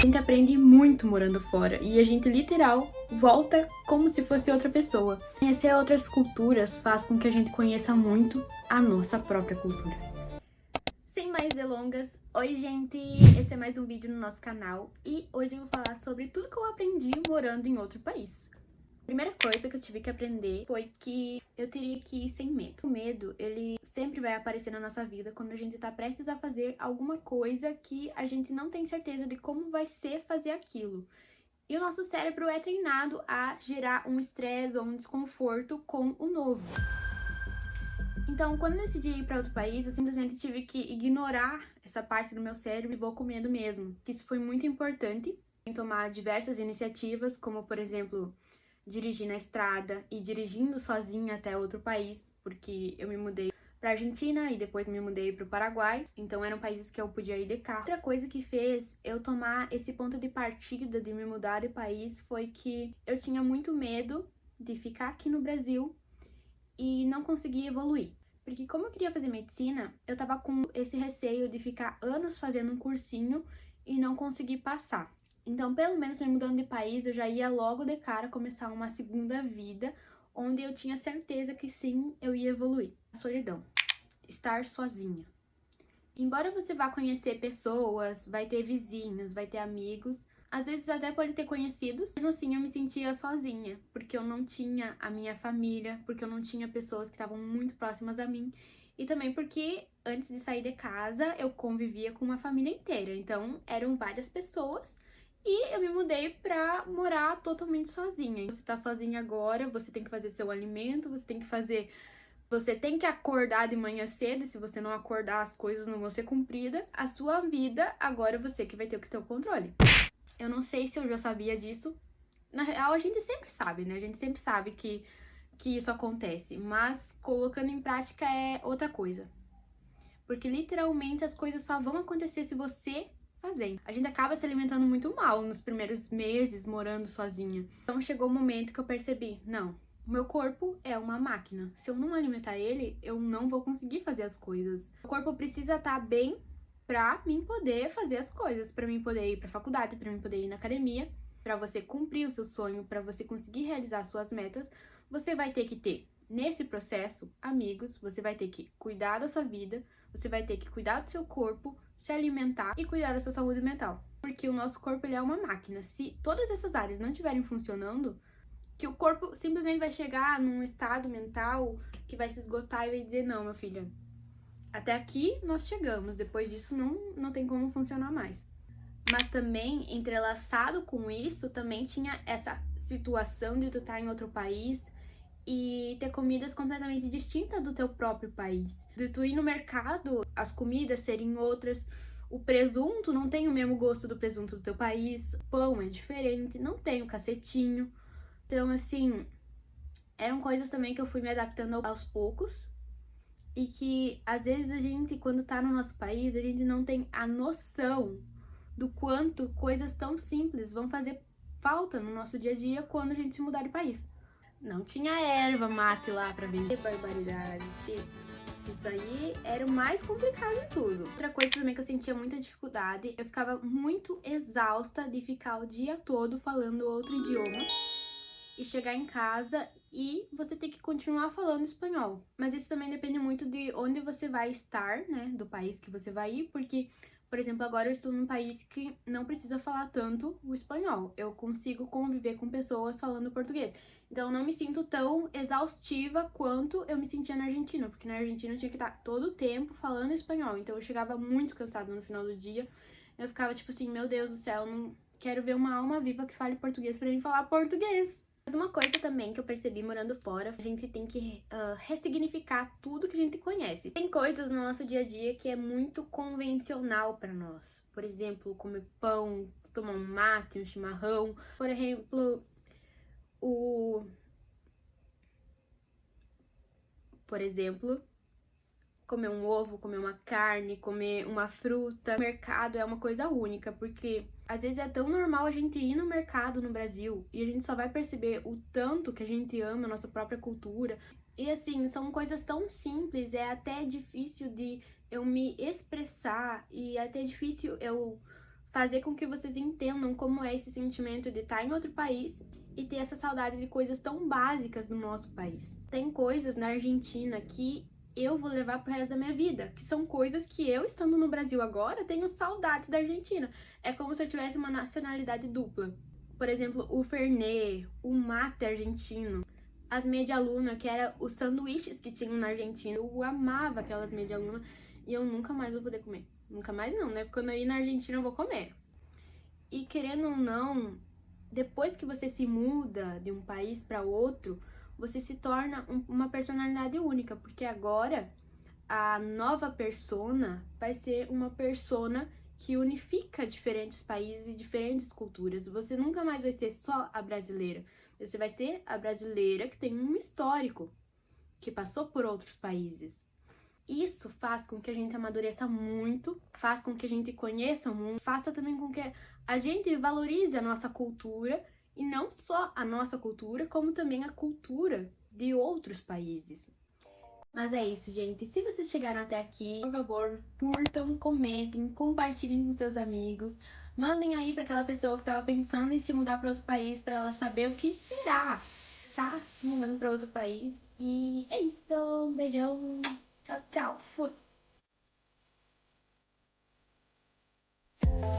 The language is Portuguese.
A gente aprende muito morando fora e a gente literal volta como se fosse outra pessoa. Conhecer outras culturas faz com que a gente conheça muito a nossa própria cultura. Sem mais delongas, oi gente! Esse é mais um vídeo no nosso canal e hoje eu vou falar sobre tudo que eu aprendi morando em outro país. A primeira coisa que eu tive que aprender foi que eu teria que ir sem medo. O medo, ele sempre vai aparecer na nossa vida quando a gente tá prestes a fazer alguma coisa que a gente não tem certeza de como vai ser fazer aquilo. E o nosso cérebro é treinado a gerar um estresse ou um desconforto com o novo. Então, quando eu decidi ir para outro país, eu simplesmente tive que ignorar essa parte do meu cérebro e vou com medo mesmo. Isso foi muito importante em tomar diversas iniciativas, como por exemplo, dirigir na estrada e dirigindo sozinha até outro país, porque eu me mudei para Argentina e depois me mudei para o Paraguai, então eram países que eu podia ir de carro. Outra coisa que fez eu tomar esse ponto de partida de me mudar de país foi que eu tinha muito medo de ficar aqui no Brasil e não conseguir evoluir. Porque como eu queria fazer medicina, eu tava com esse receio de ficar anos fazendo um cursinho e não conseguir passar. Então, pelo menos me mudando de país, eu já ia logo de cara começar uma segunda vida, onde eu tinha certeza que sim, eu ia evoluir. Solidão. Estar sozinha. Embora você vá conhecer pessoas, vai ter vizinhos, vai ter amigos, às vezes até pode ter conhecidos, mesmo assim eu me sentia sozinha, porque eu não tinha a minha família, porque eu não tinha pessoas que estavam muito próximas a mim, e também porque antes de sair de casa eu convivia com uma família inteira, então eram várias pessoas e eu me mudei pra morar totalmente sozinha. Você tá sozinha agora, você tem que fazer seu alimento, você tem que acordar de manhã cedo, e se você não acordar, as coisas não vão ser cumpridas. A sua vida, agora você que vai ter que ter o controle. Eu não sei se eu já sabia disso. Na real, a gente sempre sabe, né? A gente sempre sabe que isso acontece. Mas colocando em prática é outra coisa. Porque literalmente as coisas só vão acontecer se você fazer. A gente acaba se alimentando muito mal nos primeiros meses morando sozinha. Então chegou o momento que eu percebi, não, o meu corpo é uma máquina. Se eu não alimentar ele, eu não vou conseguir fazer as coisas. O corpo precisa estar bem pra mim poder fazer as coisas, pra mim poder ir pra faculdade, pra mim poder ir na academia, pra você cumprir o seu sonho, pra você conseguir realizar suas metas, você vai ter que ter, nesse processo, amigos, você vai ter que cuidar da sua vida, você vai ter que cuidar do seu corpo, se alimentar e cuidar da sua saúde mental. Porque o nosso corpo, ele é uma máquina. Se todas essas áreas não estiverem funcionando, que o corpo simplesmente vai chegar num estado mental que vai se esgotar e vai dizer, não, meu filho, até aqui nós chegamos, depois disso não tem como funcionar mais. Mas também, entrelaçado com isso, também tinha essa situação de tu estar em outro país e ter comidas completamente distintas do teu próprio país. De tu ir no mercado, as comidas serem outras, o presunto não tem o mesmo gosto do presunto do teu país, o pão é diferente, não tem o cacetinho. Então, assim, eram coisas também que eu fui me adaptando aos poucos. E que, às vezes, a gente, quando tá no nosso país, a gente não tem a noção do quanto coisas tão simples vão fazer falta no nosso dia a dia quando a gente se mudar de país. Não tinha erva mate lá pra vender, barbaridade. Isso aí era o mais complicado de tudo. Outra coisa também que eu sentia muita dificuldade, eu ficava muito exausta de ficar o dia todo falando outro idioma e chegar em casa e você tem que continuar falando espanhol. Mas isso também depende muito de onde você vai estar, né, do país que você vai ir, porque, por exemplo, agora eu estou num país que não precisa falar tanto o espanhol. Eu consigo conviver com pessoas falando português. Então eu não me sinto tão exaustiva quanto eu me sentia na Argentina, porque na Argentina eu tinha que estar todo o tempo falando espanhol. Então eu chegava muito cansada no final do dia. Eu ficava tipo assim, meu Deus do céu, não quero ver uma alma viva que fale português pra mim falar português. Mas uma coisa também que eu percebi morando fora, a gente tem que ressignificar tudo que a gente conhece. Tem coisas no nosso dia a dia que é muito convencional pra nós. Por exemplo, comer pão, tomar um mate, um chimarrão. Por exemplo, comer um ovo, comer uma carne, comer uma fruta. O mercado é uma coisa única, porque às vezes é tão normal a gente ir no mercado no Brasil e a gente só vai perceber o tanto que a gente ama a nossa própria cultura. E assim, são coisas tão simples, é até difícil de eu me expressar e é até difícil eu fazer com que vocês entendam como é esse sentimento de estar em outro país e ter essa saudade de coisas tão básicas do nosso país. Tem coisas na Argentina que eu vou levar pro resto da minha vida, que são coisas que eu, estando no Brasil agora, tenho saudades da Argentina. É como se eu tivesse uma nacionalidade dupla. Por exemplo, o Fernet, o mate argentino, as media-luna, que eram os sanduíches que tinham na Argentina. Eu amava aquelas media-luna e eu nunca mais vou poder comer. Nunca mais não, né? Porque quando eu ir na Argentina eu vou comer. E querendo ou não, depois que você se muda de um país para outro, você se torna uma personalidade única, porque agora a nova persona vai ser uma persona que unifica diferentes países e diferentes culturas. Você nunca mais vai ser só a brasileira. Você vai ser a brasileira que tem um histórico, que passou por outros países. Isso faz com que a gente amadureça muito, faz com que a gente conheça o mundo, faça também com que a gente valorize a nossa cultura, e não só a nossa cultura, como também a cultura de outros países. Mas é isso, gente. Se vocês chegaram até aqui, por favor, curtam, comentem, compartilhem com seus amigos. Mandem aí para aquela pessoa que estava pensando em se mudar para outro país, para ela saber o que será, tá? Se mudando para outro país. E é isso. Um beijão. Tchau, tchau. Fui.